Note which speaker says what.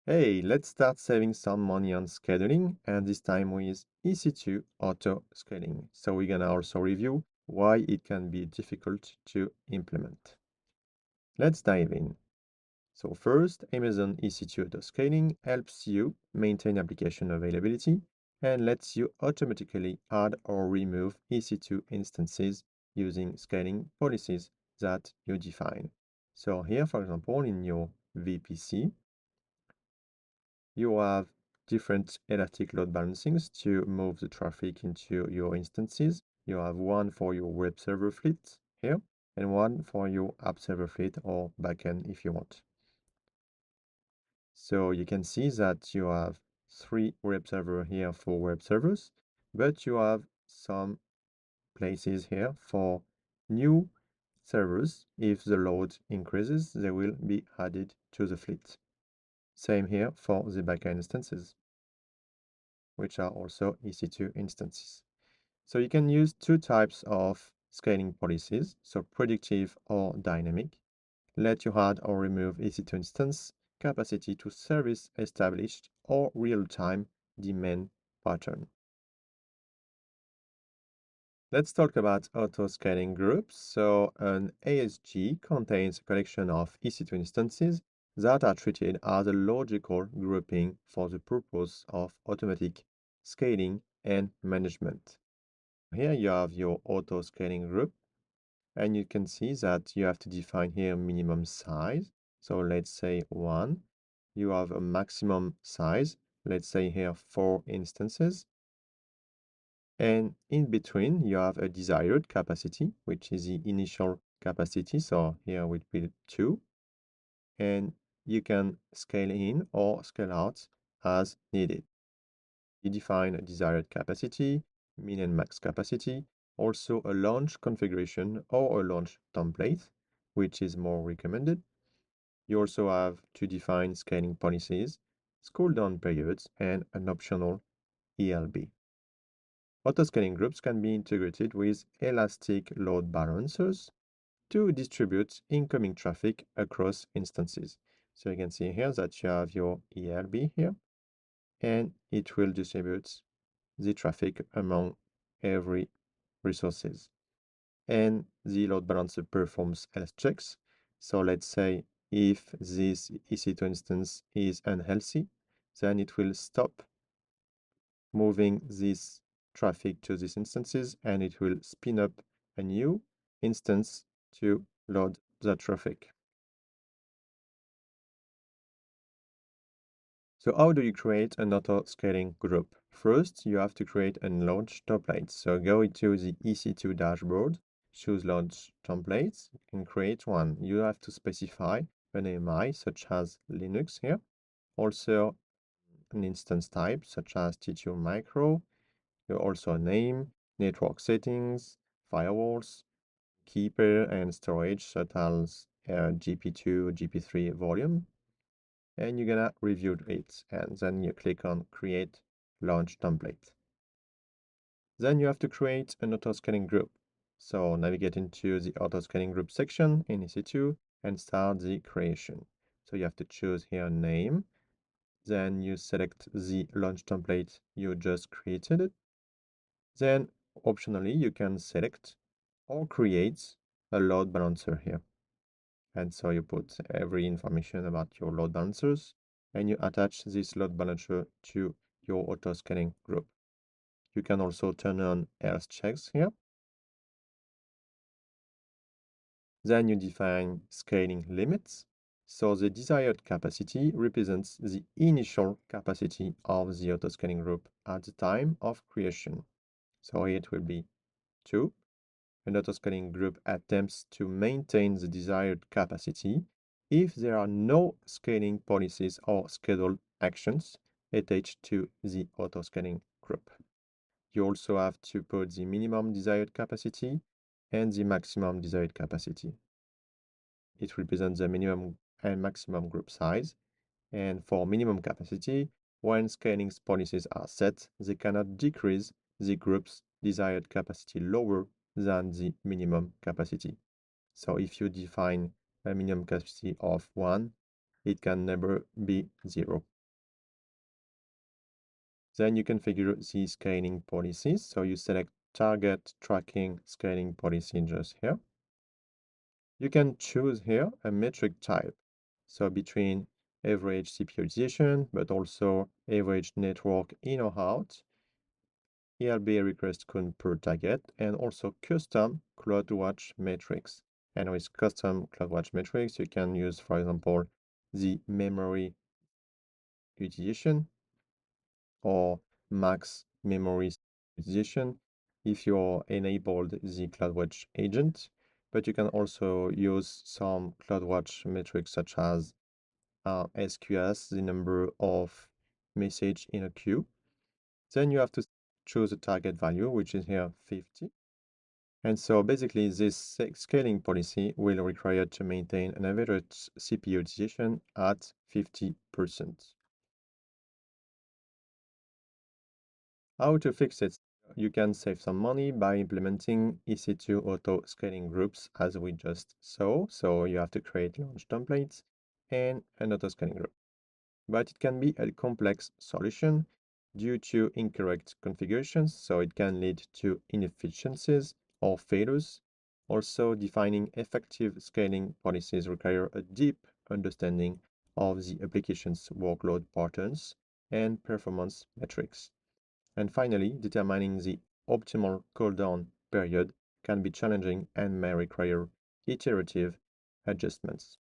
Speaker 1: Hey, let's start saving some money on scheduling, and this time with EC2 auto scaling. So we're gonna also review why it can be difficult to implement. Let's dive in. So first, Amazon EC2 auto scaling helps you maintain application availability and lets you automatically add or remove EC2 instances using scaling policies that you define. So here, for example, in your VPC, you have different elastic load balancings to move the traffic into your instances. You have one for your web server fleet here and one for your app server fleet or backend if you want. So you can see that you have three web server here for web servers, but you have some places here for new servers. If the load increases, they will be added to the fleet. Same here for the backend instances, which are also EC2 instances. So you can use two types of scaling policies, so predictive or dynamic. Let you add or remove EC2 instance capacity to service established or real-time demand pattern. Let's talk about auto-scaling groups. So an ASG contains a collection of EC2 instances that are treated as a logical grouping for the purpose of automatic scaling and management. Here you have your auto scaling group, and you can see that you have to define here minimum size. So let's say 1. You have a maximum size, let's say here 4 instances. And in between, you have a desired capacity, which is the initial capacity. So here would be 2. And you can scale in or scale out as needed. You define a desired capacity, min and max capacity, also a launch configuration or a launch template, which is more recommended. You also have to define scaling policies, cooldown periods, and an optional ELB. Auto-scaling groups can be integrated with elastic load balancers to distribute incoming traffic across instances. So you can see here that you have your ELB here, and it will distribute the traffic among every resources. And the load balancer performs health checks. So let's say if this EC2 instance is unhealthy, then it will stop moving this traffic to these instances and it will spin up a new instance to load that traffic. So how do you create an auto-scaling group? First, you have to create a launch template. So go into the EC2 dashboard, choose launch templates, and create one. You have to specify an AMI, such as Linux here. Also, an instance type, such as T2 Micro. You also a name, network settings, firewalls, key pair, and storage, such as GP2, GP3 volume, and you're gonna review it, and then you click on create launch template. Then you have to create an auto-scaling group. So navigate into the auto-scaling group section in EC2 and start the creation. So you have to choose here name, then you select the launch template you just created. Then optionally you can select or create a load balancer here. And so you put every information about your load balancers and you attach this load balancer to your auto scaling group. You can also turn on health checks here. Then you define scaling limits. So the desired capacity represents the initial capacity of the auto scaling group at the time of creation. So it will be 2. An auto-scaling group attempts to maintain the desired capacity if there are no scaling policies or scheduled actions attached to the auto-scaling group. You also have to put the minimum desired capacity and the maximum desired capacity. It represents the minimum and maximum group size. And for minimum capacity, when scaling policies are set, they cannot decrease the group's desired capacity lower than the minimum capacity. So if you define a minimum capacity of 1, it can never be 0. Then you configure the scaling policies. So you select target tracking scaling policy just here. You can choose here a metric type. So between average CPU utilization, but also average network in or out, ELB request count per target, and also custom CloudWatch metrics. And with custom CloudWatch metrics, you can use, for example, the memory utilization or max memory utilization if you're enabled the CloudWatch agent. But you can also use some CloudWatch metrics such as SQS, the number of message in a queue. Then you have to choose a target value, which is here 50. And so basically this scaling policy will require to maintain an average CPU utilization at 50%. How to fix it? You can save some money by implementing EC2 auto scaling groups as we just saw. So you have to create launch templates and an auto scaling group. But it can be a complex solution due to incorrect configurations, so it can lead to inefficiencies or failures. Also, defining effective scaling policies require a deep understanding of the application's workload patterns and performance metrics. And finally, determining the optimal cooldown period can be challenging and may require iterative adjustments.